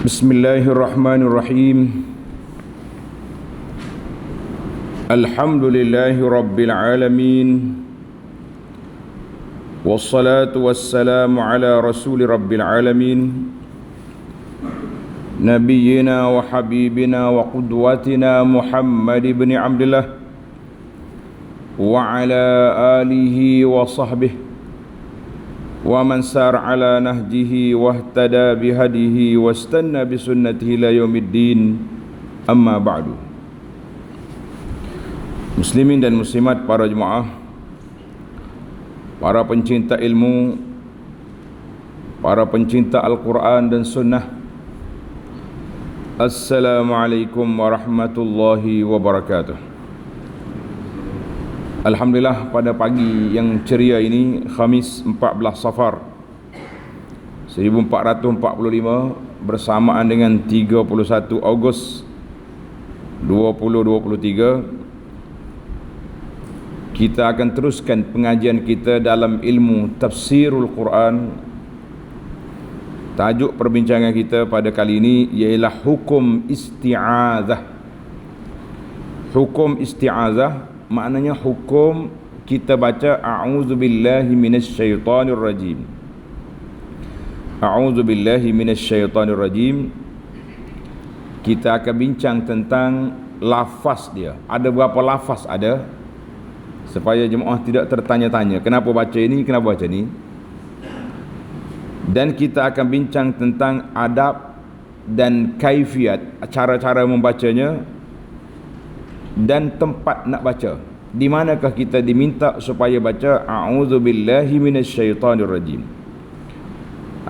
Bismillahirrahmanirrahim. Alhamdulillahi rabbil alamin. Wassalatu wassalamu ala rasuli rabbil alamin, nabiyyina wa habibina wa qudwatina Muhammad ibn Abdullah wa ala alihi wa sahbihi wa man sar ala nahjihi wahtada bihadihi wastanna bisunnatihi ila yaumiddin, amma ba'du. Muslimin dan muslimat, para jemaah, para pencinta ilmu, para pencinta Al-Quran dan Sunnah, Assalamualaikum warahmatullahi wabarakatuh. Alhamdulillah, pada pagi yang ceria ini, Khamis 14 Safar 1445 bersamaan dengan 31 Ogos 2023, kita akan teruskan pengajian kita dalam ilmu tafsirul Quran. Tajuk perbincangan kita pada kali ini ialah hukum isti'azah. Hukum isti'azah maknanya hukum kita baca a'udzubillahi minasyaitonir rajim. A'udzubillahi minasyaitonir rajim. Kita akan bincang tentang lafaz dia. Ada berapa lafaz ada, supaya jemaah tidak tertanya-tanya kenapa baca ini, kenapa baca ini. Dan kita akan bincang tentang adab dan kaifiat, cara-cara membacanya, dan tempat nak baca. Di manakah kita diminta supaya baca a'udzubillahi minasyaitonir rajim.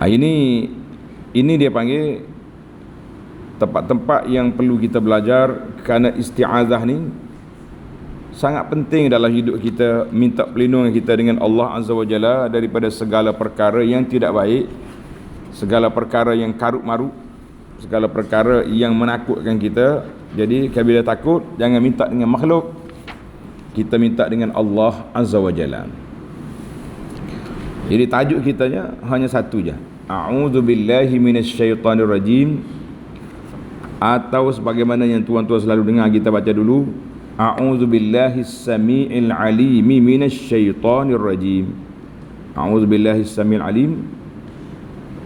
Ini dia panggil tempat-tempat yang perlu kita belajar, kerana isti'azah ni sangat penting dalam hidup kita, minta perlindungan kita dengan Allah Azza wa Jalla daripada segala perkara yang tidak baik, segala perkara yang karut marut, segala perkara yang menakutkan kita. Jadi bila takut, jangan minta dengan makhluk, kita minta dengan Allah Azza wa Jalla. Jadi tajuk kitanya hanya satu je, a'udzubillahi minasyaitonir rajim, atau sebagaimana yang tuan-tuan selalu dengar kita baca dulu, a'udzubillahis samiil alim minasyaitonir rajim. A'udzubillahis samiil alim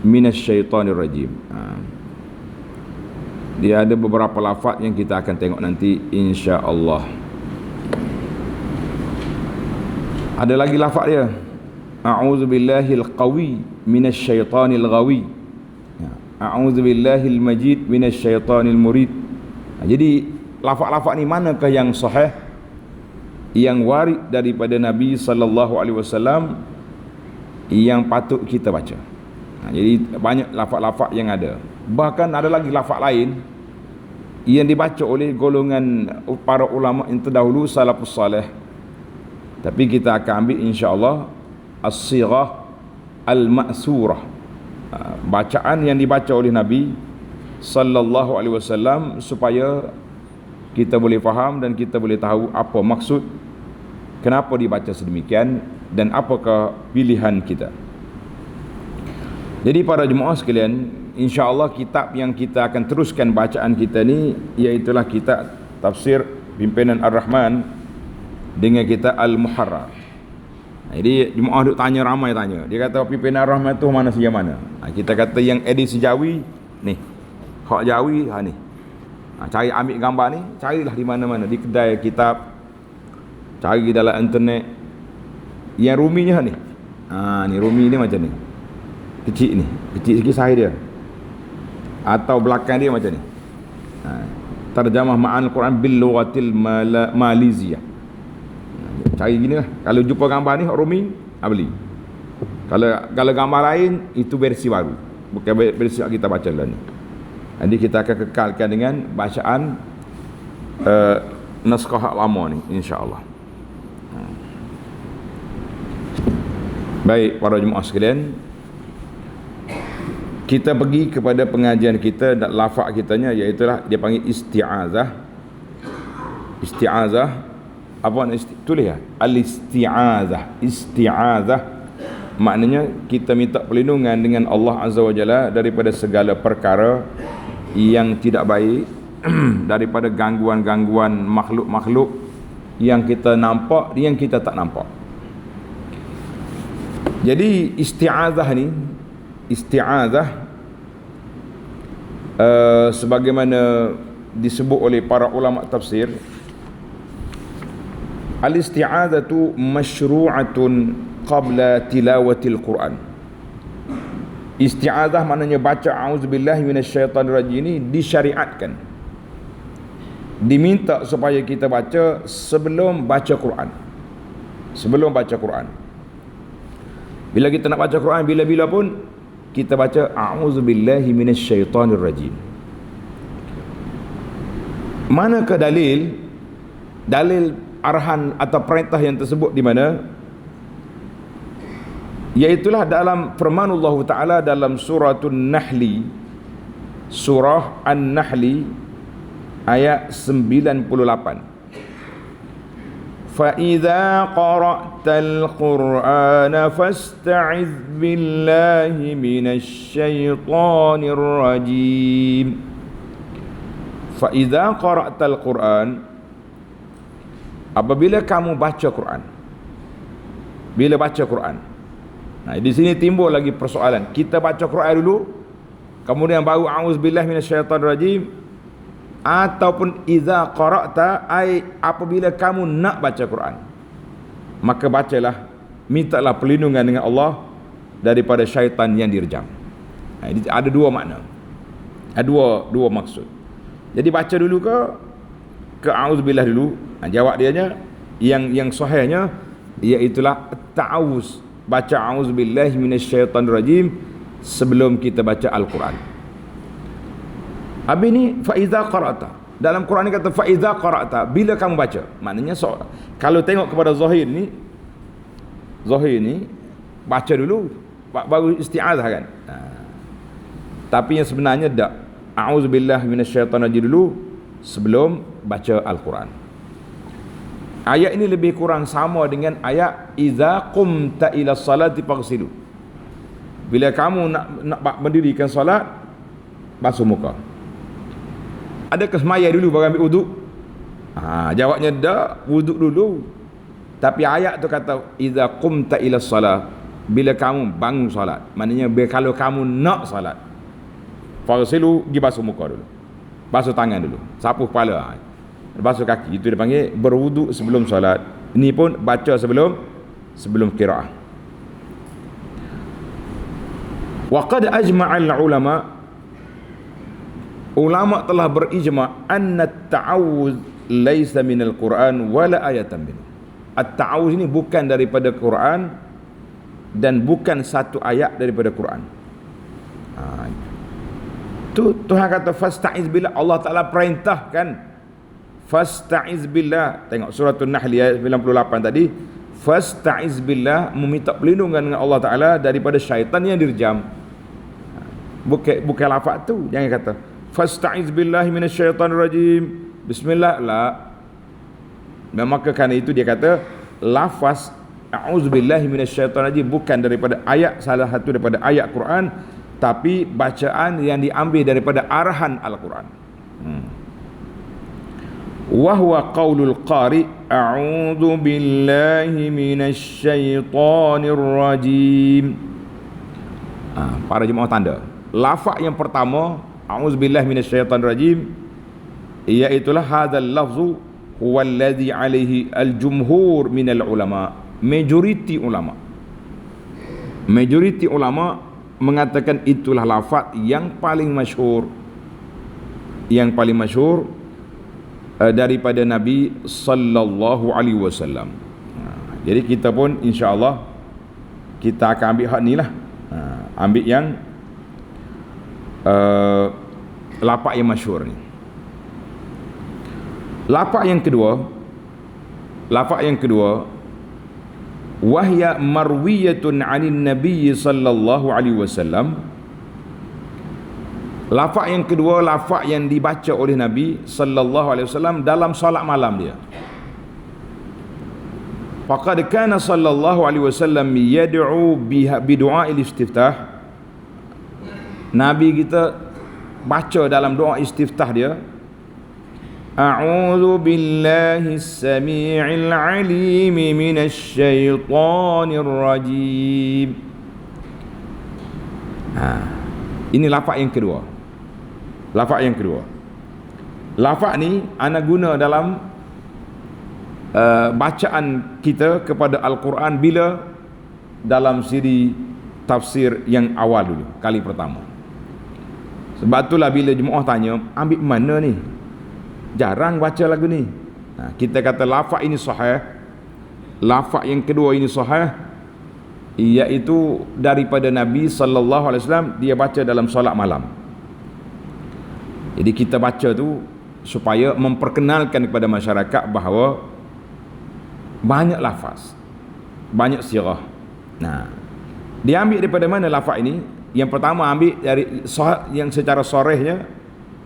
minasyaitonir rajim. Dia ada beberapa lafaz yang kita akan tengok nanti, insya-Allah. Ada lagi lafaz dia, a'udzubillahil qawi minasyaitonil ghawi. A'udzubillahil majid minasyaitonil murid. Jadi lafaz-lafaz ni manakah yang sahih, yang warid daripada Nabi sallallahu alaihi wasallam, yang patut kita baca. Jadi banyak lafaz-lafaz yang ada. Bahkan ada lagi lafaz lain yang dibaca oleh golongan para ulama yang terdahulu, salafus salih. Tapi kita akan ambil insya-Allah as-sighah al-ma'surah, bacaan yang dibaca oleh Nabi sallallahu alaihi wasallam, supaya kita boleh faham dan kita boleh tahu apa maksud, kenapa dibaca sedemikian, dan apakah pilihan kita. Jadi para jemaah sekalian, insya-Allah kitab yang kita akan teruskan bacaan kita ni iaitulah kitab tafsir pimpinan Ar-Rahman dengan kitab Al-Muharrar. Jadi jemaah duk tanya, ramai tanya. Dia kata pimpinan Ar-Rahman tu mana sejauh mana? Kita kata yang edisi Jawi ni, hak Jawi ni. Cari ambil gambar ni, carilah di mana-mana, di kedai kitab, cari dalam internet. Yang ruminya ni. Ni rumi ni macam ni. Kecil ni, kecil sikit saiz dia. Atau belakang dia macam ni. Terjemah Ma'anil Quran bil lughatil maliziyah. Cari gini lah. Kalau jumpa gambar ni, rumi, beli. Kalau gambar lain, itu versi baru, bukan versi yang kita baca lah ni. Jadi kita akan kekalkan dengan bacaan naskah lama ni, insya-Allah. Baik para jemaah sekalian, kita pergi kepada pengajian kita dan lafaz kitanya, iaitulah dia panggil isti'azah. Isti'azah apa nak tulis ya? Al-isti'azah. Isti'azah maknanya kita minta perlindungan dengan Allah Azza wa Jalla daripada segala perkara yang tidak baik daripada gangguan-gangguan makhluk-makhluk yang kita nampak, yang kita tak nampak. Jadi isti'azah ni, sebagaimana disebut oleh para ulama tafsir, al-isti'azatu masyru'atun qabla tilawatil Quran. Isti'azah maknanya baca auzubillahi minasyaitanirrajim ini disyariatkan, diminta supaya kita baca sebelum baca Quran. Sebelum baca Quran, bila kita nak baca Quran, bila-bila pun kita baca a'udzubillahi minasyaitanirrajim. Manakah dalil arahan atau perintah yang tersebut di mana? Iaitulah dalam firman Allah Ta'ala dalam suratul Nahli, surah An-Nahli ayat 98. فَإِذَا قَرَأْتَ الْقُرْآنَ فَاسْتَعِذْ بِاللَّهِ مِنَ الشَّيْطَانِ الرَّجِيمِ. فَإِذَا قَرَأْتَ الْقُرْآنَ, apabila kamu baca Quran, bila baca Quran. Nah, di sini timbul lagi persoalan. Kita baca Quran dulu, kemudian baru a'udzubillahi minasyaitanirrajim, ataupun idza qara'ta, ai apabila kamu nak baca Quran, maka bacalah, mintalah perlindungan dengan Allah daripada syaitan yang dirjam. Ada dua makna, ada dua maksud. Jadi baca dulu ke a'udzubillah dulu? Jawab dianya yang sahihnya iaitulah ta'awuz, baca a'udzubillahi minasyaitanirrajim sebelum kita baca Al-Quran. Habis ni faiza qara'ta, dalam Quran ni kata faiza qara'ta, bila kamu baca. Maknanya kalau tengok kepada zahir ni baca dulu baru isti'azah kan. Tapi yang sebenarnya tak, a'udzubillahi minasyaitanirrajim dulu sebelum baca Al-Quran. Ayat ini lebih kurang sama dengan ayat iza qumta ila salati faghsilu. Bila kamu nak mendirikan solat, basuh muka. Adakah semaya dulu baru ambil wuduk? Jawabnya tak, wuduk dulu. Tapi ayat tu kata iza qumta ila salat, bila kamu bangun solat. Maknanya kalau kamu nak solat, faghsilu, pergi basuh muka dulu, basuh tangan dulu, sapu kepala, basuh kaki. Itu dia panggil berwuduk sebelum solat. Ini pun baca sebelum qiraah. Wa qad ajma'al ulama telah berijma' anna at-ta'awuz laisa minal Quran wala ayatan minhu. At-ta'awuz ini bukan daripada Quran dan bukan satu ayat daripada Quran. Tuhan kata fasta'iz billah, Allah Ta'ala perintahkan fasta'iz billah. Tengok suratul Nahl ayat 98 tadi, fasta'iz billah, meminta perlindungan dengan Allah Ta'ala daripada syaitan yang dirjam. Bukan lafaz tu, jangan kata fasta'iz billahi minasyaitanirrajim, bismillah, la. Maka kerana itu dia kata lafaz a'udzubillahi minasyaitanirrajim bukan daripada ayat, salah satu daripada ayat Quran, tapi bacaan yang diambil daripada arahan Al-Quran. Wa huwa qaulul qari a'udzu billahi minasyaitanirrajim. Para jemaah tanda, lafaz yang pertama a'udzubillahi minasyaitanirrajim, iaitulah hadzal lafzu huwa alladhi alaihi al-jumhur minal ulama. Majoriti ulama mengatakan itulah lafaz yang paling masyhur, daripada Nabi sallallahu alaihi wasallam. Jadi kita pun insya-Allah kita akan ambil hak ni lah, ambil yang lafaz yang masyhur ni. Lafaz yang kedua wahya marwiyatun 'anin nabiy sallallahu alaihi wasallam. Lafaz yang kedua, lafaz yang dibaca oleh Nabi sallallahu alaihi wasallam dalam solat malam dia. Faqad kana sallallahu alaihi wasallam yad'u bi du'a'il istiftah. Nabi kita baca dalam doa istiftah dia, A'udzu billahis samii'il 'aliim minasy syaithaanir rajiim. Ini lafaz yang kedua. Lafaz yang kedua. Lafaz ni ana guna dalam bacaan kita kepada Al-Quran bila dalam siri tafsir yang awal dulu, kali pertama. Sebab itulah bila jemaah tanya, ambil mana ni? Jarang baca lagu ni. Kita kata lafaz ini sahih. Lafaz yang kedua ini sahih, iaitu daripada Nabi sallallahu alaihi wasallam, dia baca dalam solat malam. Jadi kita baca tu supaya memperkenalkan kepada masyarakat bahawa banyak lafaz, banyak sirah. Dia ambil daripada mana lafaz ini? Yang pertama ambil dari yang secara sorehnya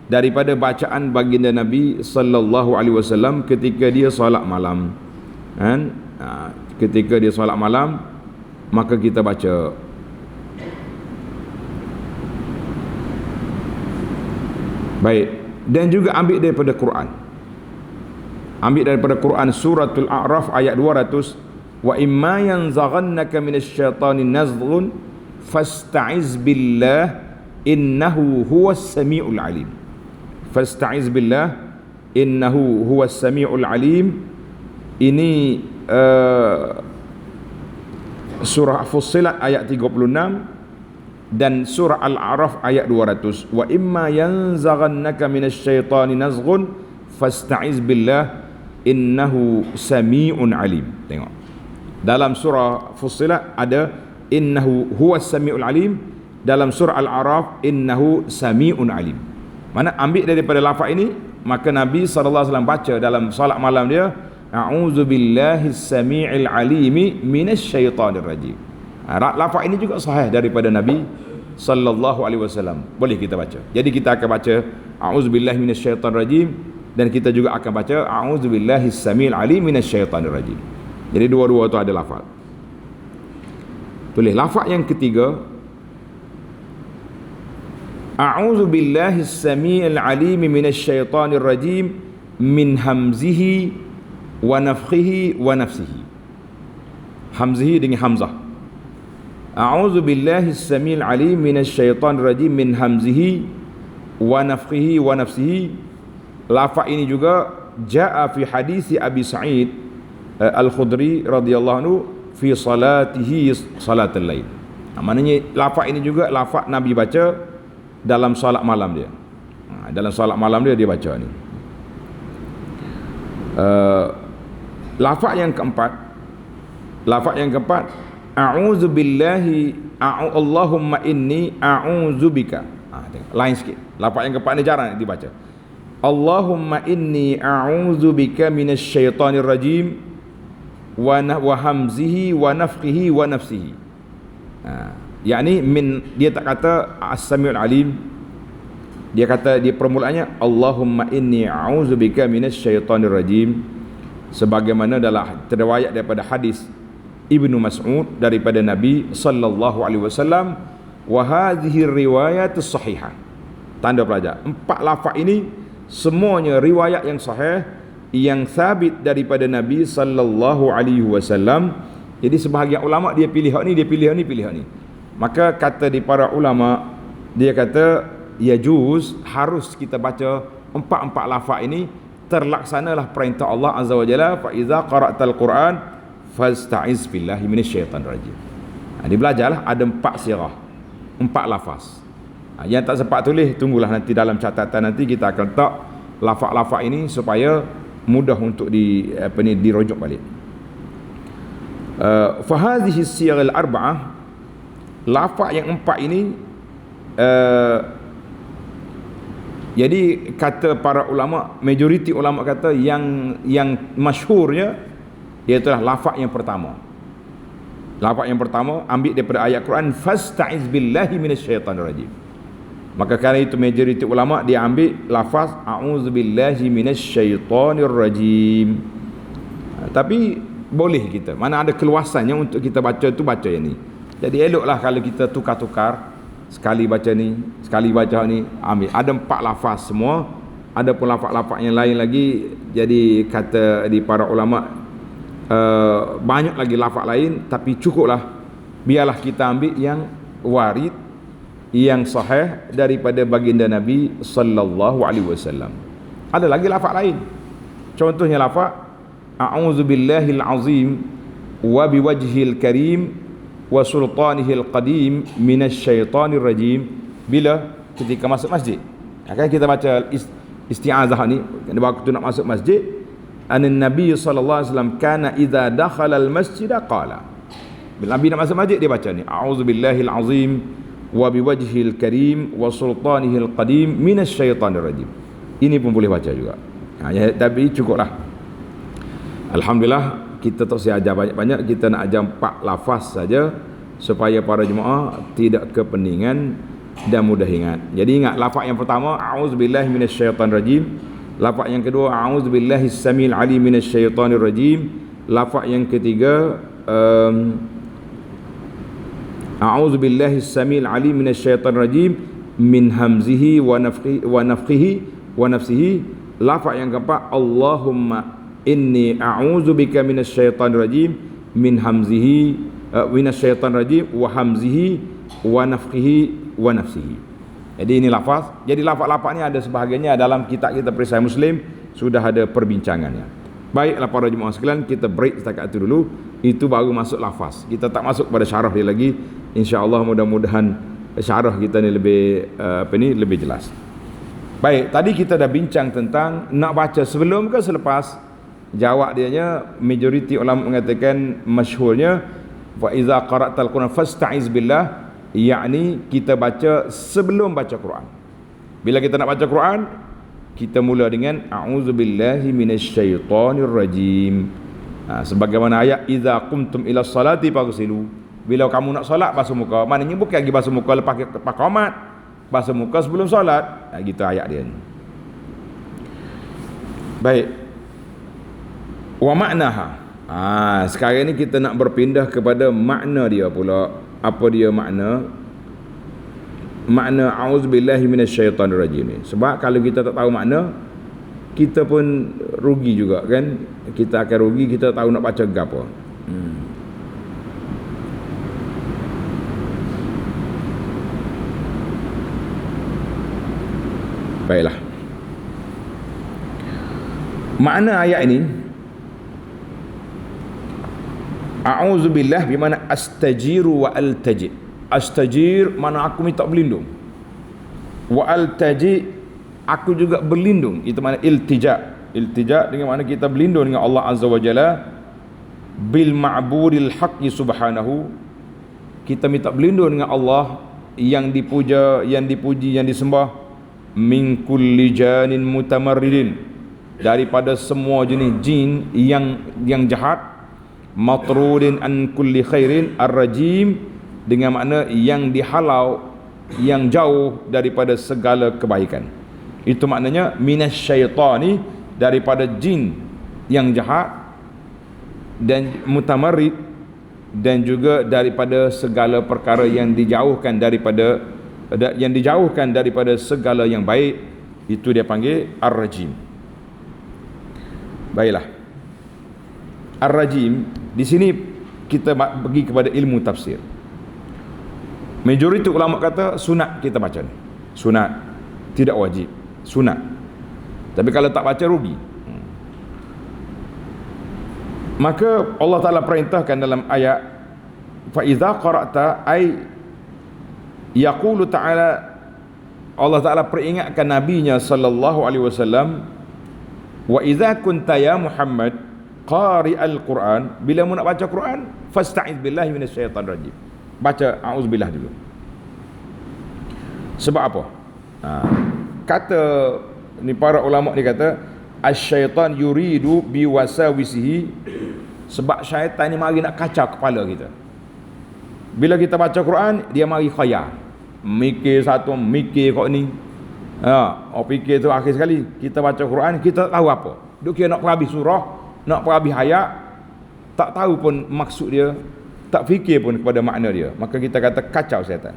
daripada bacaan baginda Nabi sallallahu alaihi wasallam ketika dia solat malam. Kan? Ketika dia solat malam, maka kita baca, baik. Dan juga ambil daripada Quran. Ambil daripada Quran suratul A'raf ayat 200, wa imma yanzaghannaka minasy syaitani nazghun fasta'iz billah innahu huwas samiul alim. Fasta'iz billah innahu huwas samiul alim. Ini surah Fussilat ayat 36 dan surah Al-A'raf ayat 200, wa imma yanzaghannaka minasy syaitani nazghun fasta'iz billah innahu sami'un alim. Tengok, dalam surah Fussilat ada innahu huwas sami'ul alim, dalam surah Al-A'raf innahu sami'un alim. Mana ambil daripada lafaz ini, maka Nabi sallallahu alaihi wasallam baca dalam solat malam dia, a'udzu billahis sami'il alimi minasy syaithanir rajim. Lafaz ini juga sahih daripada Nabi sallallahu alaihi wasallam. Boleh kita baca. Jadi kita akan baca a'udzu billahi minasy syaithanir rajim, dan kita juga akan baca a'udzubillahis samiil alim minasyaitonir rajim. Jadi dua-dua tu ada lafaz. Tulis lafaz yang ketiga, a'udzubillahis samiil alim minasyaitonir rajim min hamzihi wa nafthihi wa nafsihi. Hamzihi dengan hamzah. A'udzubillahis samiil alim minasyaitonir rajim min hamzihi wa nafthihi wa nafsihi. Lafaz ini juga jaa fi hadis Abi Sa'id Al-Khudri radhiyallahu anhu fi salatihi salatul lail. Maknanya lafaz ini juga lafaz Nabi baca dalam solat malam dia. Dalam solat malam dia baca ni. Lafaz yang keempat, a'udzu billahi Allahumma inni a'udzu bika. Lain sikit. Lafaz yang keempat ni jarang dibaca. Allahumma inni a'udzu bika minasy syaithanir rajim wa hamzihi wa nafthihi wa nafsihi. Yakni min, dia tak kata as-samiul alim, dia kata dia permulaannya Allahumma inni a'udzu bika minasy syaithanir rajim, sebagaimana dalam riwayat daripada hadis Ibnu Mas'ud daripada Nabi sallallahu alaihi wasallam, wa hadhihi riwayatus sahihah. Tanda pelajar, empat lafaz ini semuanya riwayat yang sahih yang sabit daripada Nabi sallallahu alaihi wasallam. Jadi sebahagian ulama dia pilih hak ni, dia pilih hak ni, pilih hak ni. Maka kata di para ulama, dia kata ya juz, harus kita baca empat-empat lafaz ini, terlaksanalah perintah Allah azza wa jalla, fa iza qara'tal Quran fasta'iz billahi minasyaitonir rajim. Dia belajarlah ada empat sirah, empat lafaz. Yang tak sempat tulis, tunggulah nanti dalam catatan nanti kita akan letak lafaz-lafaz ini supaya mudah untuk dirujuk balik. Fa hadhihi as-siyagh al-arba'ah, lafaz yang empat ini, jadi kata para ulama, majoriti ulama kata yang masyhurnya iaitu lafaz yang pertama. Lafaz yang pertama ambil daripada ayat Quran, fasta'iz billahi minasyaitonir rajim. Maka kerana itu majoriti ulama dia ambil lafaz a'udzubillahi minasyaitonir rajim. Tapi boleh kita, mana ada keluasannya untuk kita baca tu, baca yang ni. Jadi eloklah kalau kita tukar-tukar sekali baca ni, sekali baca ni, ambil. Ada 4 lafaz semua. Ada pun lafaz-lafaz yang lain lagi. Jadi kata di para ulama, banyak lagi lafaz lain, tapi cukuplah biarlah kita ambil yang warid, yang sahih daripada baginda Nabi sallallahu alaihi wasallam. Ada lagi lafaz lain. Contohnya lafaz a'udzubillahil azim wa biwajhil karim wa sultanihil qadim minasyaitonir rajim. Bila ketika masuk masjid, akan kita baca isti'azah ni waktu nak masuk masjid. Nabi sallallahu alaihi wasallam kana idza dakhala al masjid qala, bila Nabi nak masuk masjid dia baca ni, a'udzubillahil azim wa biwajhil karim wa sultanihil qadim minasyaitonir rajim. Ini pun boleh baca juga. Tapi cukuplah. Alhamdulillah, kita tak usah ajar banyak-banyak, kita nak ajar 4 lafaz saja supaya para jemaah tidak kepeningan dan mudah ingat. Jadi ingat lafaz yang pertama a'udzubillahi minasyaitonir rajim, lafaz yang kedua a'udzubillahi samil alim minasyaitonir rajim, lafaz yang ketiga a'udzubillahi samil alim minasyaitonir rajim min hamzihi wa nafsihi, lafaz yang keempat Allahumma inni a'udzubika minasyaitonir rajim min hamzihi minasyaitonir rajim wa hamzihi wa nafthihi wa nafsihi. Jadi ini lafaz. Jadi lafaz-lafaz ni ada sebahagiannya dalam kitab kita Perisai Muslim, sudah ada perbincangannya. Baiklah para jemaah sekalian, kita break setakat itu dulu. Itu baru masuk lafaz. Kita tak masuk pada syarah dia lagi. Insya-Allah mudah-mudahan syarah kita ni lebih lebih jelas. Baik, tadi kita dah bincang tentang nak baca sebelum ke selepas. Jawab dianya, majoriti ulama mengatakan masyhurnya fa iza qara'tal Quran fasta'iz billah, yakni kita baca sebelum baca Quran. Bila kita nak baca Quran, kita mula dengan a'udzubillahi minasyaitonir rajim. Sebagaimana ayat iza qumtum ila salati faghsilu. Bila kamu nak solat basuh muka, maknanya bukan lagi basuh muka lepas qamat, basuh muka sebelum solat. Gitu ayat dia ni. Baik. Wa maknaha. Sekarang ni kita nak berpindah kepada makna dia pula. Apa dia makna? Makna a'udzubillahi minasyaitonir rajim ni. Sebab kalau kita tak tahu makna, kita pun rugi juga kan. Kita akan rugi, kita tahu nak baca apa. Baiklah. Makna ayat ini, a'udzubillah bermakna astajiru wa altaji. Astajir mana aku minta berlindung. Wa altaji, aku juga berlindung. Itu makna iltija. Iltija dengan makna kita berlindung dengan Allah Azza wa Jalla. Bil ma'budil haqqi subhanahu. Kita minta berlindung dengan Allah yang dipuja, yang dipuji, yang disembah. Min kulli janin mutamarridin, daripada semua jenis jin yang jahat. Matrudin an kulli khairin ar-rajim, dengan makna yang dihalau, yang jauh daripada segala kebaikan. Itu maknanya minasyaitani, daripada jin yang jahat, dan mutamarrid, dan juga daripada segala perkara yang dijauhkan daripada segala yang baik. Itu dia panggil ar-rajim. Baiklah, ar-rajim di sini kita pergi kepada ilmu tafsir. Majoriti ulama kata sunat kita baca ni. Sunat, tidak wajib, sunat. Tapi kalau tak baca rugi. Maka Allah Ta'ala perintahkan dalam ayat fa iza qara'ta, ay yaqulu ta'ala, Allah Ta'ala peringatkan nabinya sallallahu alaihi wasallam, wa iza kunta ya Muhammad qari'al Quran, bila mu nak baca Quran fasta'iz billahi minasyaitonir rajim, baca a'udzubillah dulu. Sebab apa? Kata ni para ulama ni kata asyaitan yuridu biwasawisihi, sebab syaitan ni mari nak kacau kepala kita. Bila kita baca Quran, dia mari khayal, mikir satu, mikir kok ni. Fikir tu akhir sekali kita baca Quran, kita tak tahu apa. Duk kira nak perhabis surah, nak perhabis ayat, tak tahu pun maksud dia, tak fikir pun kepada makna dia. Maka kita kata kacau syaitan.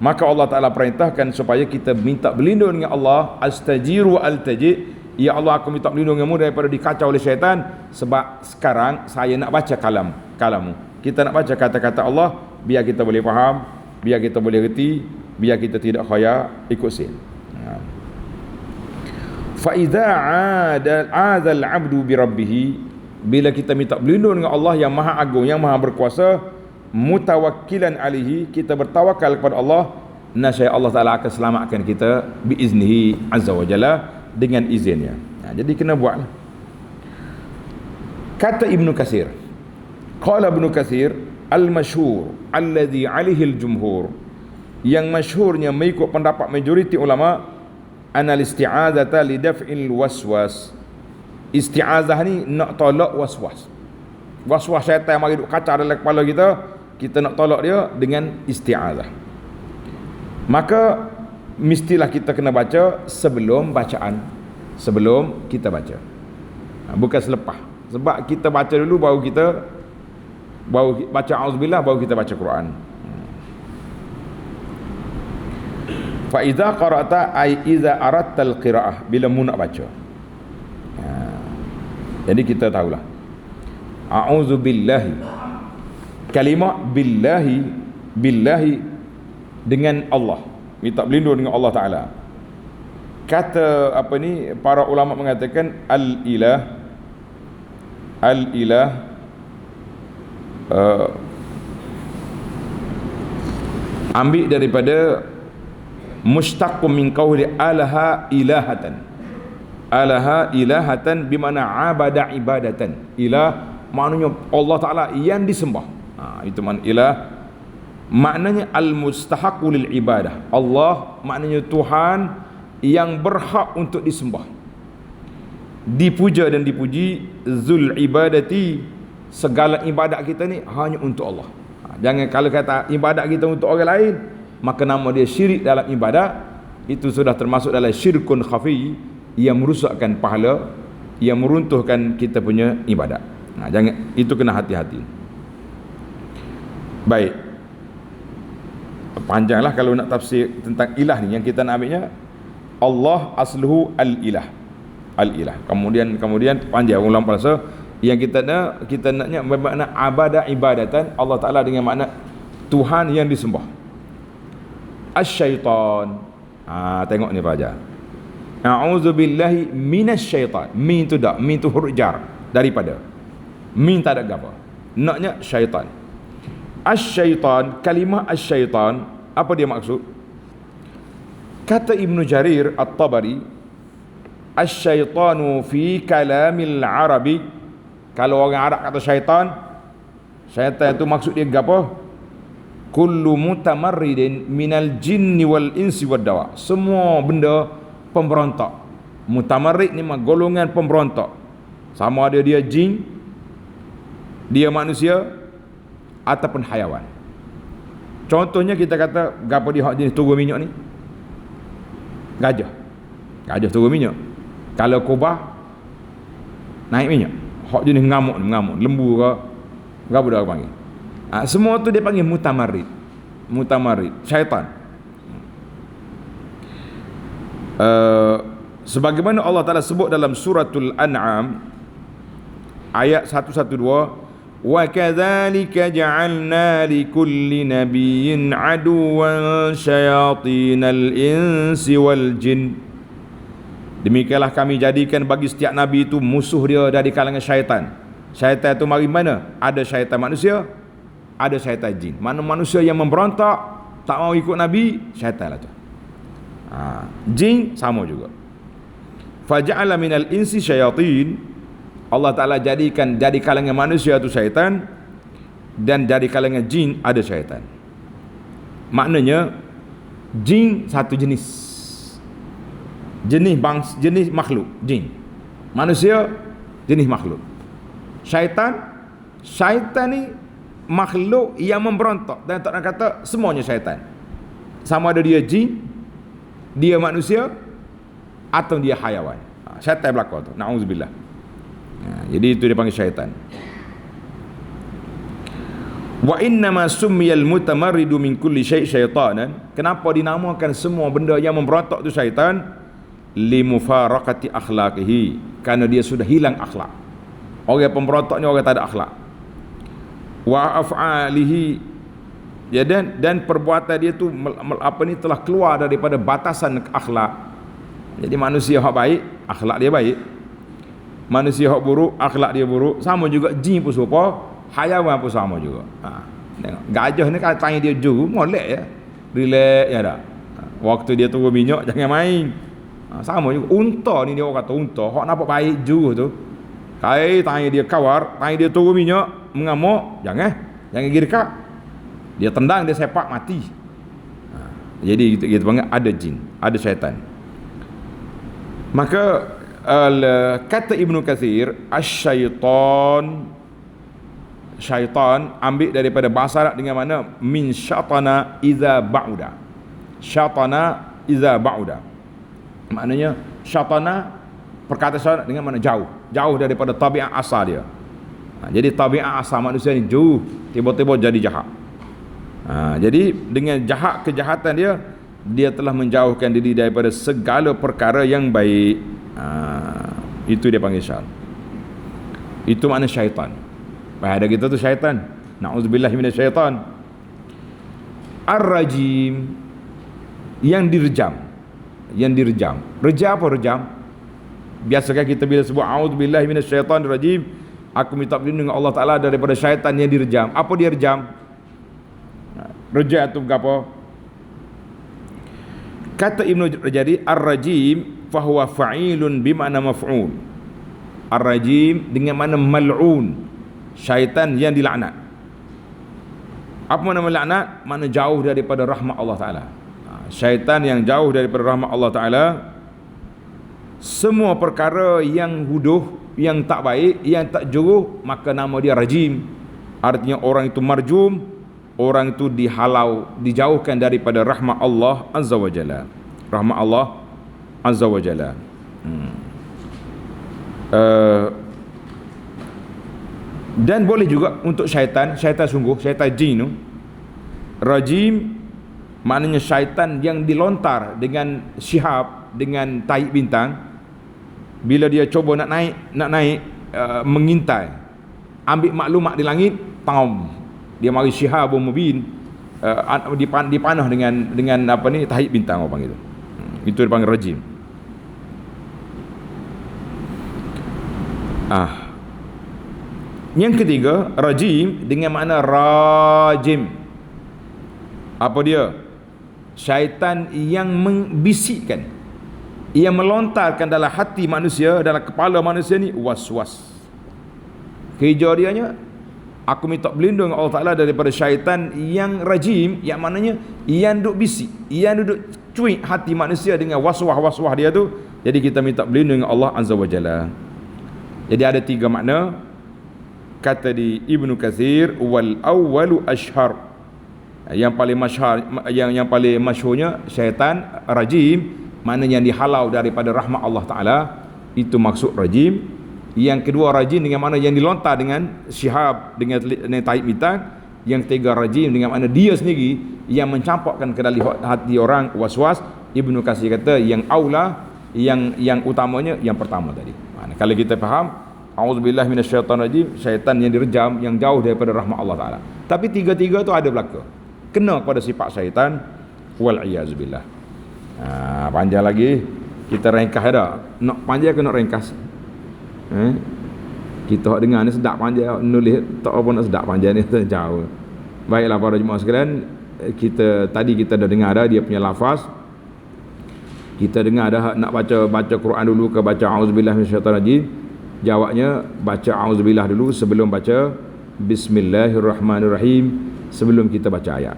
Maka Allah Ta'ala perintahkan supaya kita minta berlindung dengan Allah. Astajiru altaji, ya Allah, aku minta berlindung denganmu daripada dikacau oleh syaitan, sebab sekarang saya nak baca kalammu. Kita nak baca kata-kata Allah, biar kita boleh faham, biar kita boleh reti, biar kita tidak khaya ikut sin. Fa idza adzal 'abdu bi rabbih, bila kita minta berlindung dengan Allah yang Maha Agung, yang Maha Berkuasa, mutawakkilan alaihi, kita bertawakal kepada Allah, nasya Allah Taala akan selamatkan kita biiznihi azza wa jalla, dengan izinnya. Jadi kena buatlah. Kata Ibnu Katsir, qala Ibnu Katsir, al-masyhur alladhi alaihi al-jumhur, yang masyhurnya mengikut pendapat majoriti ulama, anal isti'azata li daf'il waswas. Isti'azah ni nak tolak waswas. Waswas syaitan yang mari duk kacau dalam kepala kita, kita nak tolak dia dengan isti'azah. Maka mestilah kita kena baca sebelum bacaan, sebelum kita baca, bukan selepas. Sebab kita baca dulu baru baca auzubillah, baru kita baca Quran. Fa idza qara'ta ay idza aradta al-qira'ah, bila mu nak baca. Jadi kita tahulah, a'udzubillahi, kalimah billahi dengan Allah, minta berlindung dengan Allah Ta'ala. Kata para ulama mengatakan al-ilah ambil daripada mustaqqum min qawli alaha ilahatan bermakna abada ibadatan. Ilah maknanya Allah Ta'ala yang disembah. Itu makna ilah. Maknanya al-mustahaqqu lil ibadah. Allah maknanya Tuhan yang berhak untuk disembah, dipuja dan dipuji. Zul ibadati, segala ibadat kita ni hanya untuk Allah. Jangan kalau kata ibadat kita untuk orang lain, maka nama dia syirik dalam ibadat. Itu sudah termasuk dalam syirkun khafi, yang merusakkan pahala, yang meruntuhkan kita punya ibadat. Jangan, itu kena hati-hati. Baik, panjanglah kalau nak tafsir tentang ilah ni. Yang kita nak ambilnya, Allah asluhu al-ilah. Kemudian panjang ulang bahasa. Yang kita naknya bermakna abada ibadatan, Allah Ta'ala dengan makna Tuhan yang disembah. Asy-syaitan, tengok ni Raja, a'udzubillahi minasyaitan. Min tu dak, min tu huruf jar, daripada. Min tak ada apa, naknya syaitan. Asy-syaitan, kalimah asy-syaitan, apa dia maksud? Kata Ibnu Jarir At-Tabari, asy-syaitanu fi kalamil arabi, kalau orang Arab kata syaitan itu maksud dia apa? Kullu mutamarridin minal jinni wal insi wad dawa, semua benda pemberontak. Mutamarrid ni golongan pemberontak, sama ada dia jin, dia manusia, ataupun haiwan. Contohnya kita kata gapo dia hak jenis turun minyak ni? Gajah turun minyak. Kalau kobah naik minyak. Hak jenis ngamuk, lembu ke gapo dah panggil. Semua tu dia panggil mutamarrid, syaitan. Sebagaimana Allah Ta'ala sebut dalam suratul An'am ayat 112, wa kadzalika ja'alna likulli nabiyyin aduwwan syayatinal insi wal jin. Demikianlah kami jadikan bagi setiap nabi itu musuh dia dari kalangan syaitan. Syaitan itu mari mana? Ada syaitan manusia, ada syaitan jin. Mana manusia yang memberontak, tak mau ikut nabi, syaitan lah tu. Jin sama juga. Faja'ala minal insi syayatin, Allah Ta'ala jadikan dari kalangan manusia itu syaitan, dan dari kalangan jin ada syaitan. Maknanya jin satu jenis makhluk, jin. Manusia jenis makhluk. Syaitan ni makhluk yang memberontak, dan tak nak kata semuanya syaitan. Sama ada dia jin, dia manusia, atau dia haiwan. Syaitan belaka tu, na'udzubillah. Jadi itu dia panggil syaitan. Wa innama summiyal mutamarridu min kulli syaitanan. Kenapa dinamakan semua benda yang memberontak tu syaitan? Limufaraqati akhlaqihi, kerana dia sudah hilang akhlak. Orang pemberontak ni orang tak ada akhlak. Wa af'alihi, ya, dan perbuatan dia tu telah keluar daripada batasan akhlak. Jadi manusia hak baik, akhlak dia baik. Manusia hak buruk, akhlak dia buruk. Sama juga jin pun serupa, hayawan pun sama juga. Tengok gajah ni kan tanya dia juru, molek ya. Relax ya dah. Waktu dia turun minyak jangan main. Sama juga unta ni, dia orang kata unta hak nampak baik juru tu. Kai tanya dia kawar, tanya dia turun minyak mengamuk, jangan pergi dekat. Dia tendang, dia sepak mati. Jadi kita panggil ada jin, ada syaitan. Maka kata Ibnu Katsir, syaitan ambil daripada bahasa Arab dengan mana? Min syatana iza ba'uda. Syatana iza ba'uda, maknanya syatana perkataan dengan mana? Jauh daripada tabiat asal dia. Jadi tabiat asal manusia ni jauh, tiba-tiba jadi jahat. Jadi dengan kejahatan dia telah menjauhkan diri daripada segala perkara yang baik. Itu dia panggil syaitan. Itu makna syaitan. Pada kita tu syaitan. Na'udzubillah minasyaitan. Ar-rajim, yang direjam. Rejam apa rejam? Biasakan kita bila sebut a'udzubillah minasyaitanir rajim, aku minta perlindungan dengan Allah Taala daripada syaitan yang direjam. Apa dia rejam? Rejam tu apa? Kata Ibnu Rajadi, ar-rajim fahuwa fa'ilun bima'na maf'ul. Ar-rajim dengan mana mal'un, syaitan yang dilaknat. Apa makna melaknat? Makna jauh daripada rahmat Allah Taala. Syaitan yang jauh daripada rahmat Allah Taala. Semua perkara yang huduh, yang tak baik, yang tak juruh, maka nama dia rajim. Artinya orang itu marjum, orang itu dihalau, dijauhkan daripada rahmat Allah Azza wa Jalla. Rahmat Allah Azza wa Jalla. Dan boleh juga untuk syaitan sungguh, syaitan jin tu, rajim maknanya syaitan yang dilontar dengan syihab, dengan tahi bintang. Bila dia cuba nak naik mengintai, ambil maklumat di langit, dia mari syihabun mubin, dipanah dengan apa ni, tahi bintang orang panggil itu. Itu dipanggil rajim. Yang ketiga, rajim dengan makna rajim. Apa dia? Syaitan yang membisikkan, yang melontarkan dalam hati manusia, dalam kepala manusia ni was-was. Kerja dianya, aku minta berlindung Allah Ta'ala daripada syaitan yang rajim, yang maknanya yang duduk bisik, yang duduk cuik hati manusia dengan waswah-waswah dia tu. Jadi kita minta berlindung dengan Allah Azza wa Jalla. Jadi ada tiga makna. Kata di Ibnu Katsir, wal awwalu ashhar. Yang paling masyhur, yang paling masyhurnya syaitan rajim, maknanya yang dihalau daripada rahmat Allah Ta'ala, itu maksud rajim. Yang kedua rajim dengan mana yang dilontar dengan syihab, dengan taib bintang. Yang ketiga rajim dengan mana dia sendiri yang mencampakkan ke dalam hati orang was-was. Ibnu Katsir kata yang aula, yang utamanya yang pertama tadi. Kalau kita faham, a'udzubillah minasyaitanirrajim, syaitan yang direjam, yang jauh daripada rahmat Allah Ta'ala. Tapi tiga-tiga tu ada belaka, kena pada sifat syaitan, wal iyazubillah. Panjang lagi, kita ringkas dah. Nak panjang ke nak ringkas? Kita dengar ni sedap panjang, nulis tak apa nak sedap panjang ni jauh. Baiklah para jemaah sekalian, tadi kita dah dengar dah dia punya lafaz. Kita dengar dah nak baca Quran dulu ke baca auzubillah minasyaitanirrajim. Jawabnya baca auzubillah dulu sebelum baca bismillahirrahmanirrahim, sebelum kita baca ayat.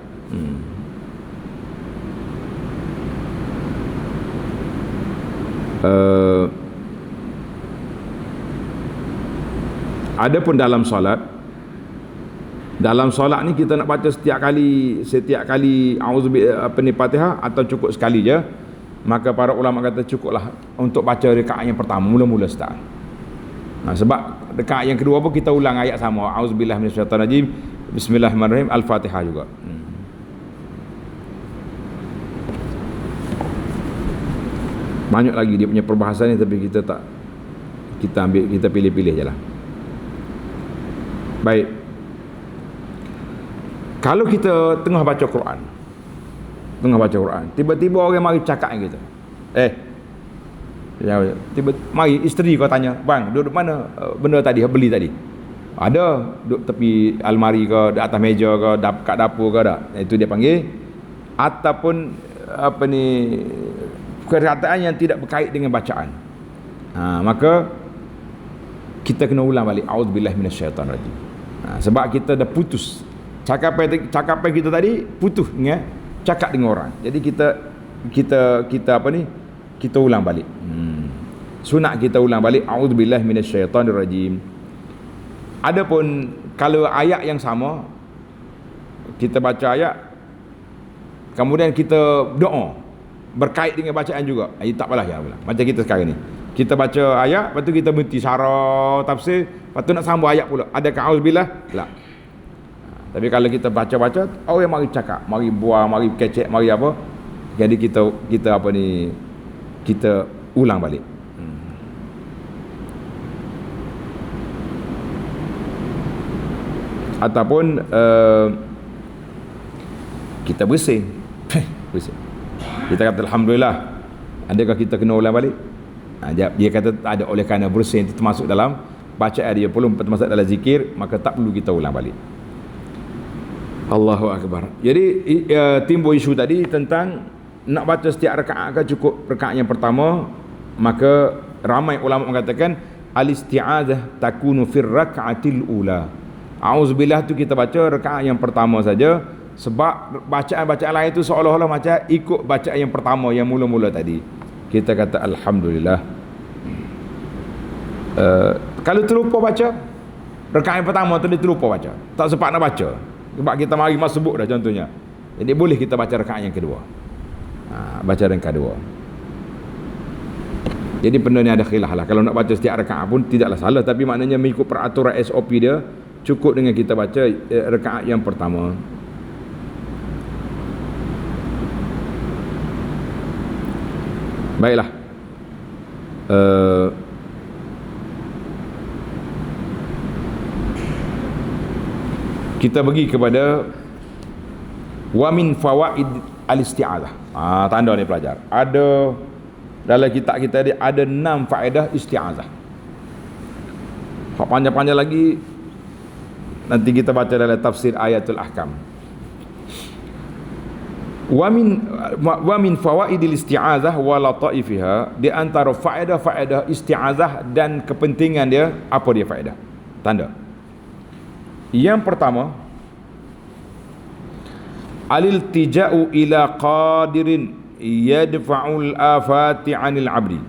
Adapun dalam solat ni kita nak baca setiap kali auzubillah Fatihah atau cukup sekali je. Maka para ulama kata cukuplah untuk baca rakaat yang pertama, mula-mula start. Sebab rakaat yang kedua pun kita ulang ayat sama, auzubillah minasyaitanirrajim, Bismillahirrahmanirrahim, Al-Fatihah juga. Banyak lagi dia punya perbahasan ni, tapi kita tak, kita ambil, kita pilih-pilih je lah. Baik, kalau kita tengah baca Quran, tiba-tiba orang mari cakap dengan kita, tiba mari isteri kau tanya, bang duduk mana benda tadi, beli tadi, ada duduk tepi almari ke, di atas meja ke, kat dapur ke, tak? Itu dia panggil. Ataupun apa ni, perkataan yang tidak berkait dengan bacaan, maka kita kena ulang balik, auzubillahi minasyaitanirrajim. Sebab kita dah putus cakapan kita tadi, putus dengan cakap dengan orang. Jadi kita apa ni, kita ulang balik. Sunat kita ulang balik, auzubillahi minasyaitanirrajim. Adapun kalau ayat yang sama, kita baca ayat kemudian kita doa berkait dengan bacaan juga, tak apalah ya. Macam kita sekarang ni, kita baca ayat, lepas tu kita berhenti syarah tafsir, lepas tu nak sambung ayat pula, adakah auzubillah? Tak. Tapi kalau kita baca-baca, orang mari cakap, mari buang, mari kecek, mari apa, jadi kita apa ni, kita ulang balik. Ataupun kita bersih. Kita kata alhamdulillah, adakah kita kena ulang balik? Dia kata tak ada, oleh kerana bersih itu termasuk dalam bacaan dia, belum termasuk dalam zikir, maka tak perlu kita ulang balik. Allahu Akbar. Jadi timbul isu tadi tentang nak baca setiap rakaat ke cukup rakaat yang pertama. Maka ramai ulama mengatakan al-isti'adzah takunu fir raka'atil ula. Auzubillah tu kita baca rakaat yang pertama saja, sebab bacaan-bacaan lain itu seolah-olah macam ikut bacaan yang pertama yang mula-mula tadi. Kita kata alhamdulillah. Kalau terlupa baca rakaat yang pertama tu, dia terlupa baca, tak sempat nak baca sebab kita mari masbuk dah contohnya, jadi boleh kita baca rakaat yang kedua. Baca yang kedua. Jadi benda ni ada khilaf lah. Kalau nak baca setiap rakaat pun tidaklah salah, tapi maknanya mengikut peraturan SOP dia, cukup dengan kita baca rakaat yang pertama. Baiklah, kita pergi kepada wa min fawaid al-isti'adzah. Tanda ni pelajar, ada dalam kitab kita ni ada 6 faedah isti'adzah. Panjang-panjang lagi nanti kita baca dalam tafsir Ayatul Ahkam. Wa min fawaidil isti'adzah wa lataifiha, di antara faedah-faedah isti'adzah dan kepentingan dia, apa dia faedah? Tanda. Yang pertama, al-iltija'u ila qadirin yadfa'ul afati 'anil 'abdi.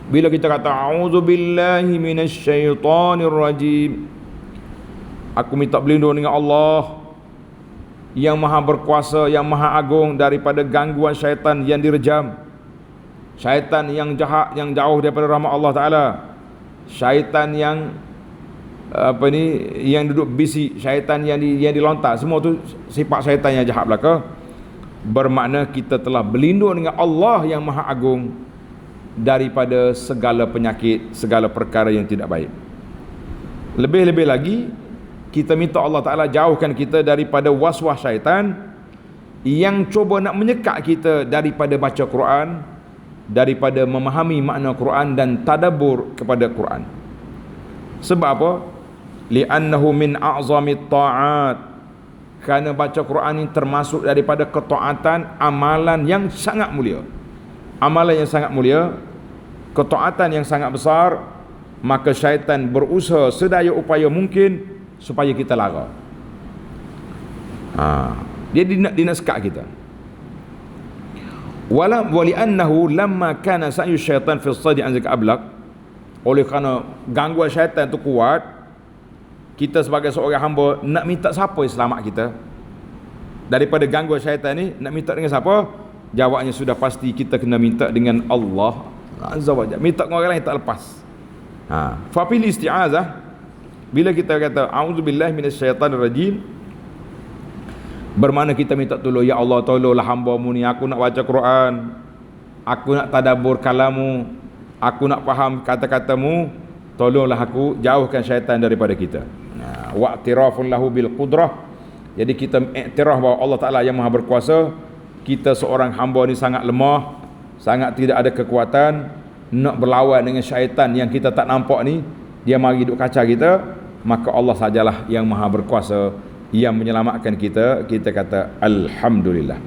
Bila kita kata a'udzubillahi minasyaitonir rajim, aku minta berlindung dengan Allah yang maha berkuasa, yang maha agung, daripada gangguan syaitan yang direjam, syaitan yang jahat, yang jauh daripada rahmat Allah Ta'ala, syaitan yang apa ni, yang duduk bisik, syaitan yang dilontar, semua tu sifat syaitan yang jahat belaka. Bermakna kita telah berlindung dengan Allah yang maha agung daripada segala penyakit, segala perkara yang tidak baik. Lebih-lebih lagi, kita minta Allah Ta'ala jauhkan kita daripada was-was syaitan yang cuba nak menyekat kita daripada baca Quran, daripada memahami makna Quran dan tadabbur kepada Quran. Sebab apa? Li'annahu min a'zamit ta'at, kerana baca Quran ini termasuk daripada ketaatan, amalan yang sangat mulia. Amalan yang sangat mulia, ketaatan yang sangat besar. Maka syaitan berusaha sedaya upaya mungkin supaya kita lara. Dia nak sekat kita. Wali'annahu lamma kana sa'yu syaitan fi as-sadi an zikr ablaq, oleh kerana gangguan syaitan itu kuat, kita sebagai seorang hamba nak minta siapa yang selamat kita daripada gangguan syaitan ni? Nak minta dengan siapa? Jawabnya sudah pasti, kita kena minta dengan Allah Azza wa Jalla. Minta dengan orang lain tak lepas. Fa fil isti'azah, Bila kita kata auzubillahi minasyaitanirrajim, bermakna kita minta tolong, ya Allah tolonglah hamba-Mu ni, aku nak baca Quran, aku nak tadabbur kalamu, aku nak faham kata-katamu, tolonglah aku, jauhkan syaitan daripada kita. Wa'tirafun lahu bil qudrah, jadi kita iktiraf bahawa Allah Ta'ala yang maha berkuasa, kita seorang hamba ni sangat lemah, sangat tidak ada kekuatan nak berlawan dengan syaitan yang kita tak nampak ni, dia mari duk kacau kita, maka Allah sajalah yang maha berkuasa yang menyelamatkan kita. Kita kata alhamdulillah.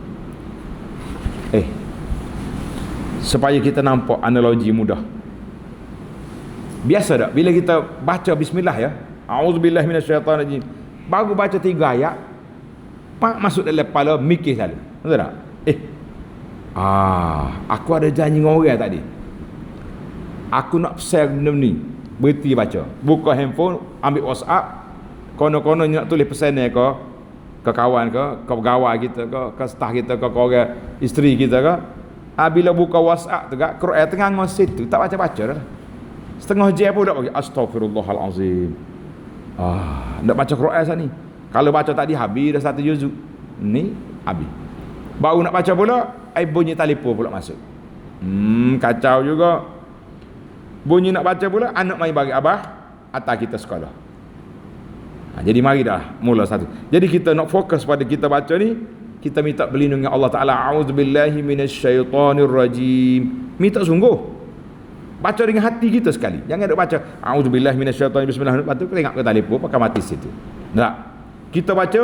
Supaya kita nampak analogi mudah, biasa tak bila kita baca bismillah, ya, auzubillahi minasyaitanirrajim, baru baca 3 ayat, pak masuk dalam kepala, mikir selalu, betul tak? Aku ada janji dengan orang tadi, aku nak pesan benda ni, berhenti baca, buka handphone, ambil WhatsApp, kono-kono nak tulis pesan ni ke kawan ke pegawai kita ke staf kita ke orang isteri kita ke. Bila buka WhatsApp tu gak Quran tengah ngos situ, tak baca-baca dah. Setengah jam pun dak bagi astagfirullahalazim. Nak baca Quran sat ni. Kalau baca tadi habis dah 1 juzuk. Ni habis. Baru nak baca pula, bunyi telefon pula masuk. Kacau juga. Bunyi nak baca pula, anak mai bagi abah atas kita sekolah. Jadi mari dah mula satu. Jadi kita nak fokus pada kita baca ni, kita minta berlindung dengan Allah Ta'ala. A'udzubillahi minasyaitanirrajim. Minta sungguh. Baca dengan hati kita sekali. Jangan duk baca a'udzubillahi minasyaitanirrajim, bismillah, lepas tu tengok ke telefon pakai mati situ. Tak. Kita baca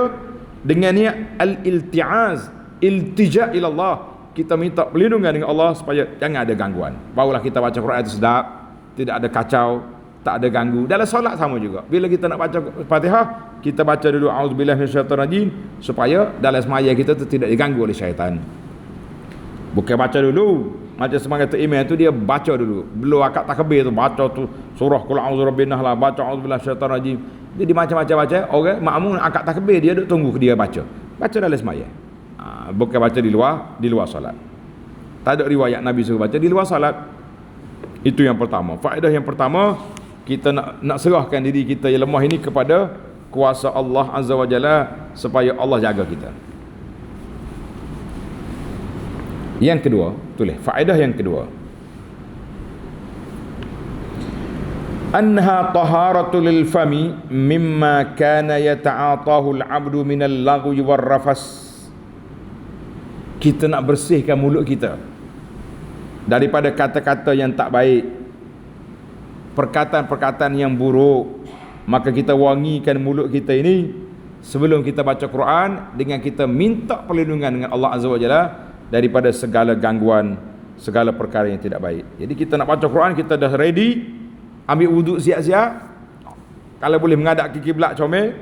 dengan niat al-ilti'az, iltija ila Allah. Kita minta perlindungan dengan Allah supaya jangan ada gangguan. Barulah kita baca Quran itu sedap, tidak ada kacau, tak ada ganggu. Dalam solat sama juga. Bila kita nak baca Fatihah, kita baca dulu auzubillahi minasyaitanirrajim supaya dalam semaya kita tu tidak diganggu oleh syaitan. Bukan baca dulu macam semangat imam tu, dia baca dulu. Belum akad takbir tu baca tu surah qul a'udzu birabbin nas lah, baca auzubillahi minasyaitanirrajim. Jadi macam-macam baca, orang makmum akad takbir dia duk tunggu dia baca. Baca dalam semaya. Bukan baca di luar solat. Tak ada riwayat Nabi suruh baca di luar solat. Itu yang pertama. Faedah yang pertama, kita nak serahkan diri kita yang lemah ini kepada kuasa Allah Azza wa Jalla supaya Allah jaga kita. Yang kedua, tulis faedah yang kedua, anha taharatul lil fami mimma kana yata'atahu al-'abdu min al-laghwi war-rafas. Kita nak bersihkan mulut kita daripada kata-kata yang tak baik, perkataan-perkataan yang buruk. Maka kita wangikan mulut kita ini sebelum kita baca Quran dengan kita minta perlindungan dengan Allah Azza wa Jalla daripada segala gangguan, segala perkara yang tidak baik. Jadi kita nak baca Quran, kita dah ready, ambil wuduk siap-siap, kalau boleh menghadap ke kiblat comel,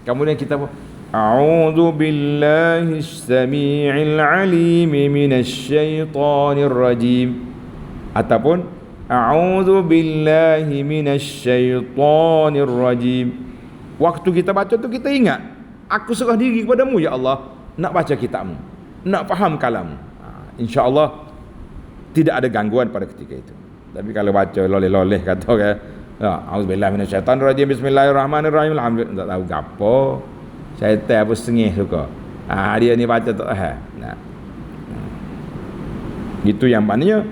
kemudian kita a'udzu billahi as-sami'il 'alim minasyaitonir rajim, ataupun a'udzu billahi minasyaitonir rajim. Waktu kita baca tu kita ingat, aku serah diri kepadamu ya Allah, nak baca kitab-Mu, nak faham kalam. InsyaAllah tidak ada gangguan pada ketika itu. Tapi kalau baca loleh-loleh kata orang, a'udzubillahi minasyaitonirrajim, bismillahirrahmanirrahim, alhamdulillah, tak tahu gapo. Syaitan apa sengih suka. Dia ni baca tak faham. Itu yang maknanya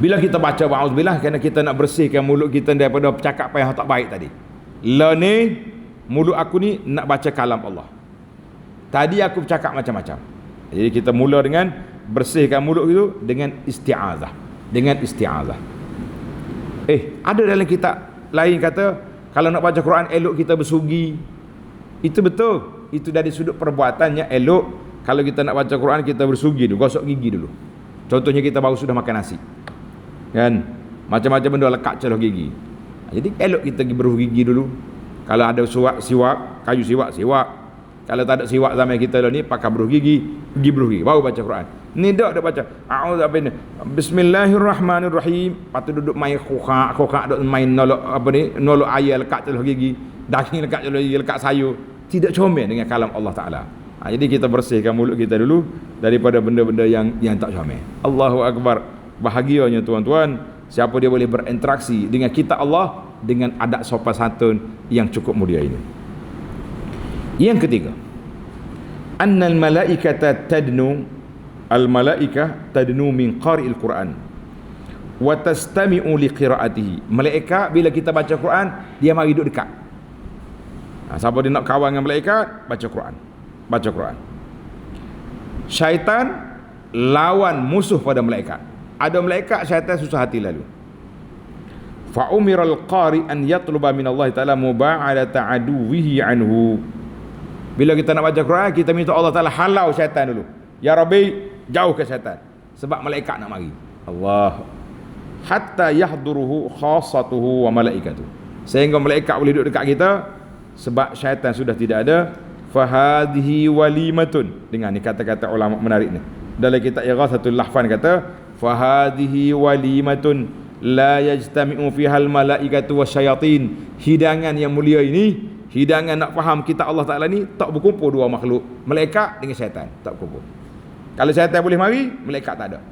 bila kita baca auzubillah, kerana kita nak bersihkan mulut kita daripada percakapan yang tak baik tadi. Ni mulut aku ni nak baca kalam Allah. Tadi aku bercakap macam-macam. Jadi kita mula dengan bersihkan mulut itu dengan isti'azah. Dengan isti'azah. Ada dalam kitab lain kata kalau nak baca Quran elok kita bersugi. Itu betul. Itu dari sudut perbuatannya elok. Kalau kita nak baca Quran kita bersugi dulu, gosok gigi dulu. Contohnya kita baru sudah makan nasi, kan, macam-macam benda lekat celah gigi. Jadi elok kita beruh gigi dulu. Kalau ada siwak, kayu siwak. Kalau tak ada siwak zaman kita ni, pakai beruh gigi, pergi beruh gigi, baru baca Quran. Ni dak baca bismillahirrahmanirrahim, patut duduk main khokak duk main nolok ayat lekat celah gigi, daging lekat celah gigi, lekat sayur. Tidak comel dengan kalam Allah Ta'ala. Jadi kita bersihkan mulut kita dulu daripada benda-benda yang tak comel. Allahu Akbar. Bahagianya tuan-tuan, siapa dia boleh berinteraksi dengan kitab Allah, dengan adab sopan santun yang cukup mulia ini. Yang ketiga, annal malaikata tadnu, al malaikah tadnu min qari'il Quran wa tastami'u li qira'atihi. Malaikat bila kita baca Quran, dia mari duduk dekat. Siapa dia nak kawan dengan malaikat, baca Quran. Baca Quran. Syaitan lawan musuh pada malaikat. Ada malaikat, syaitan susah hati lalu. Fa umiral qari an yatluba min Allah Ta'ala muba'adata aduwihi anhu. Bila kita nak baca Quran, kita minta Allah Ta'ala halau syaitan dulu. Ya Rabbi, jauh ke syaitan. Sebab malaikat nak mari. Allah. Hatta yahduruhu khassatuhu wa malaikatuh. Sehingga malaikat boleh duduk dekat kita. Sebab syaitan sudah tidak ada. Fahadhihi walimatun. Dengan ni kata-kata ulama menarik ni. Dalam kitab Ighathatul Lahfan kata, fahadhihi walimatun la yajtami'u fihal malaikatu wasyayatin. Hidangan yang mulia ini, hidangan nak faham kitab Allah Ta'ala ni, tak berkumpul dua makhluk, malaikat dengan syaitan, tak berkumpul. Kalau syaitan boleh mari, malaikat tak ada.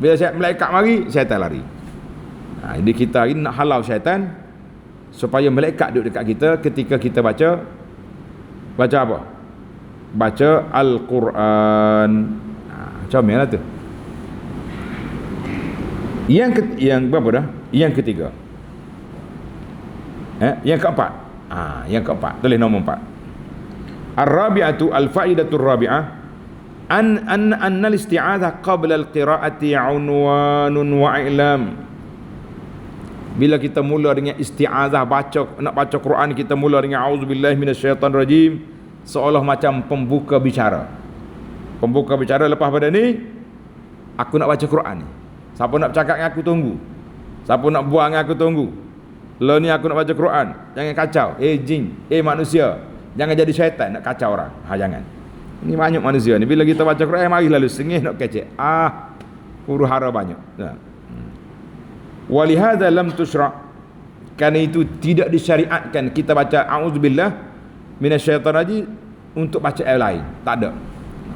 Bila malaikat mari, syaitan lari. Jadi kita ini nak halau syaitan supaya malaikat duduk dekat kita ketika kita baca apa? Baca Al-Quran. Macam mana tu? Yang berapa dah? Yang ketiga. Yang keempat. Yang keempat. Tulis nombor 4. Ar-rabi'atu al-fa'idatur rabi'ah anna al-isti'adzah qabla al-qira'ati 'unwanun wa i'lam. Bila kita mula dengan isti'adzah, nak baca Quran, kita mula dengan auzubillahi minasyaitanir rajim, seolah macam pembuka bicara. Pembuka bicara, lepas pada ni aku nak baca Quran ni. Siapa nak bercakap dengan aku tunggu. Siapa nak buang dengan aku tunggu. Lo ni aku nak baca Quran, jangan kacau. Jin, manusia, jangan jadi syaitan nak kacau orang. Jangan. Ini banyak manusia ni bila kita baca Quran mari lalu sengih nak kecek. Huru-hara banyak. Walihada lam tusra'. Kerana itu tidak disyariatkan kita baca auzubillah minasyaitanir rajim untuk baca ayat lain. Tak ada.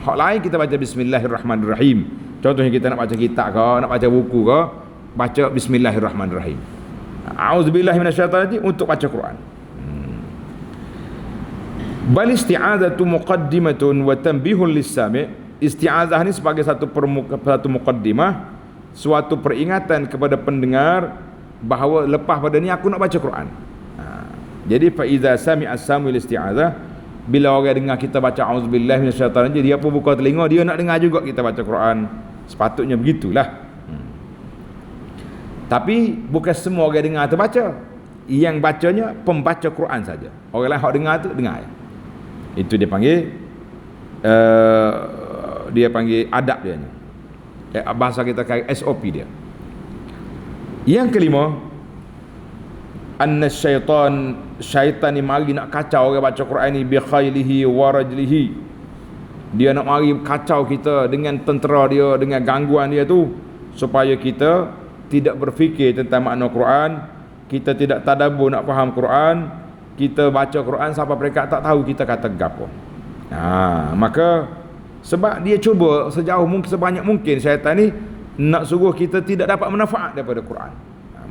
Hak lain kita baca bismillahirrahmanirrahim. Contohnya kita nak baca kitab ke, nak baca buku ke, baca bismillahirrahmanirrahim. Auzubillahi minasyaitanir rajim untuk baca Quran. Bal isti'adzatu muqaddimatun wa tanbihun lis-sami'. Isti'adzah ni sebagai satu muqaddimah, suatu peringatan kepada pendengar bahawa lepas pada ni aku nak baca Quran. Jadi fa iza sami'a as-sami'u isti'adzah, bila orang dengar kita baca auzubillahi minasyaitanir rajim, dia pun buka telinga, dia nak dengar juga kita baca Quran. Sepatutnya begitulah. Tapi bukan semua orang dengar tu baca. Yang bacanya pembaca Quran saja. Orang lain hak dengar tu dengar. Itu dia panggil adab dia ni. Bahasa kita kata SOP dia. Yang kelima, anna syaitan ni mari nak kacau orang baca Quran ni bi khailihi wa rajlihi. Dia nak mari kacau kita dengan tentera dia, dengan gangguan dia tu, supaya kita tidak berfikir tentang makna Quran, kita tidak tadabbur nak faham Quran, kita baca Quran sampai mereka tak tahu kita kata gapo. Maka sebab dia cuba sejauh mungkin, sebanyak mungkin syaitan ni nak suruh kita tidak dapat manfaat daripada Quran.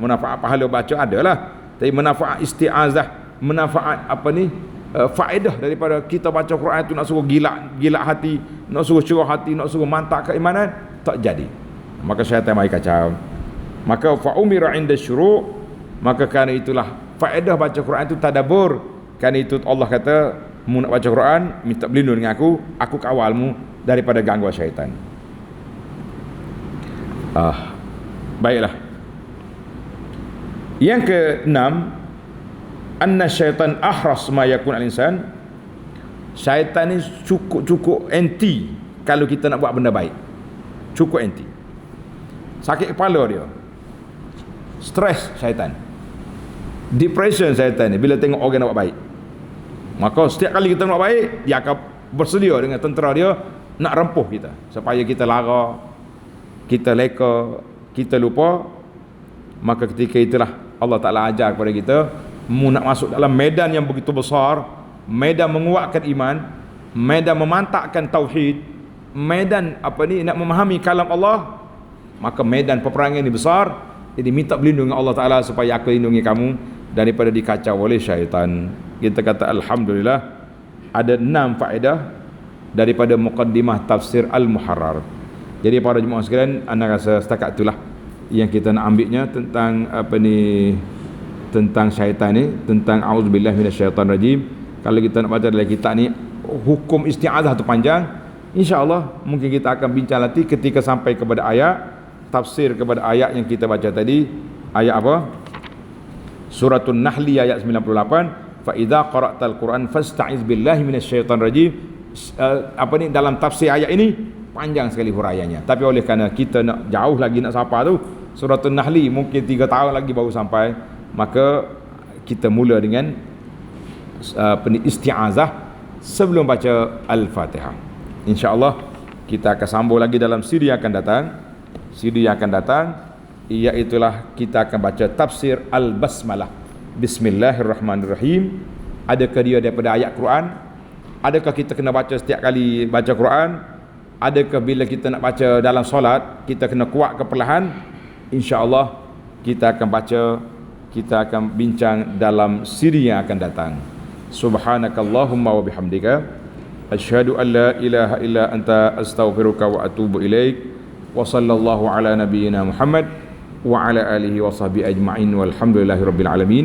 Manfaat pahala baca adalah, tapi manfaat isti'azah, manfaat faedah daripada kita baca Quran itu nak suruh gila hati, nak suruh cerah hati, nak suruh mantap keimanan, tak jadi. Maka syaitan mari kacau. Maka fa umira 'inda syuru', maka kerana itulah faedah baca Quran itu tadabbur. Kerana itu Allah kata, mu nak baca Quran, minta berlindung dengan aku kawalmu daripada gangguan syaitan. Baiklah. Yang keenam, anna syaitan ahras ma yakun al-insan. Syaitan ni cukup anti kalau kita nak buat benda baik. Cukup anti. Sakit kepala dia, stres syaitan, depression syaitan ni bila tengok orang nak buat baik. Maka setiap kali kita nak buat baik, dia akan bersedia dengan tentera dia nak rempuh kita, supaya kita lara, kita leka, kita lupa. Maka ketika itulah Allah Ta'ala ajar kepada kita, mu nak masuk dalam medan yang begitu besar, medan menguatkan iman, medan memantapkan tauhid, medan nak memahami kalam Allah. Maka medan peperangan ini besar. Jadi minta berlindung dengan Allah Ta'ala supaya aku lindungi kamu daripada dikacau oleh syaitan. Kita kata alhamdulillah ada 6 faedah daripada muqaddimah tafsir Al-Muharrar. Jadi para jemaah sekalian, anda rasa setakat itulah yang kita nak ambilnya tentang tentang syaitan ni, tentang auzubillahi minasyaitanirrajim. Kalau kita nak baca dalam kitab ni hukum isti'azah tu panjang, insya-Allah mungkin kita akan bincang nanti ketika sampai kepada ayat tafsir kepada ayat yang kita baca tadi. Ayat apa? Suratul Nahli ayat 98, fa idza qara'tal Quran fasta'iz billahi minasyaitanirrajim. Apa ni, dalam tafsir ayat ini panjang sekali huraiannya, tapi oleh kerana kita nak jauh lagi nak sampai tu Suratul Nahli, mungkin 3 tahun lagi baru sampai, maka kita mula dengan isti'azah sebelum baca Al-Fatihah. InsyaAllah kita akan sambung lagi dalam siri yang akan datang. Siri yang akan datang iaitulah kita akan baca tafsir Al-Basmalah. Bismillahirrahmanirrahim. Adakah dia daripada ayat Quran? Adakah kita kena baca setiap kali baca Quran? Adakah bila kita nak baca dalam solat kita kena kuat ke perlahan? InsyaAllah kita akan baca, kita akan bincang dalam siri yang akan datang. Subhanakallahumma wa bihamdika asyhadu an la ilaha illa anta astaghfiruka wa atubu ilaik. Wa sallallahu ala nabiyyina Muhammad wa ala alihi wa sahbihi ajma'in walhamdulillahi rabbil alamin.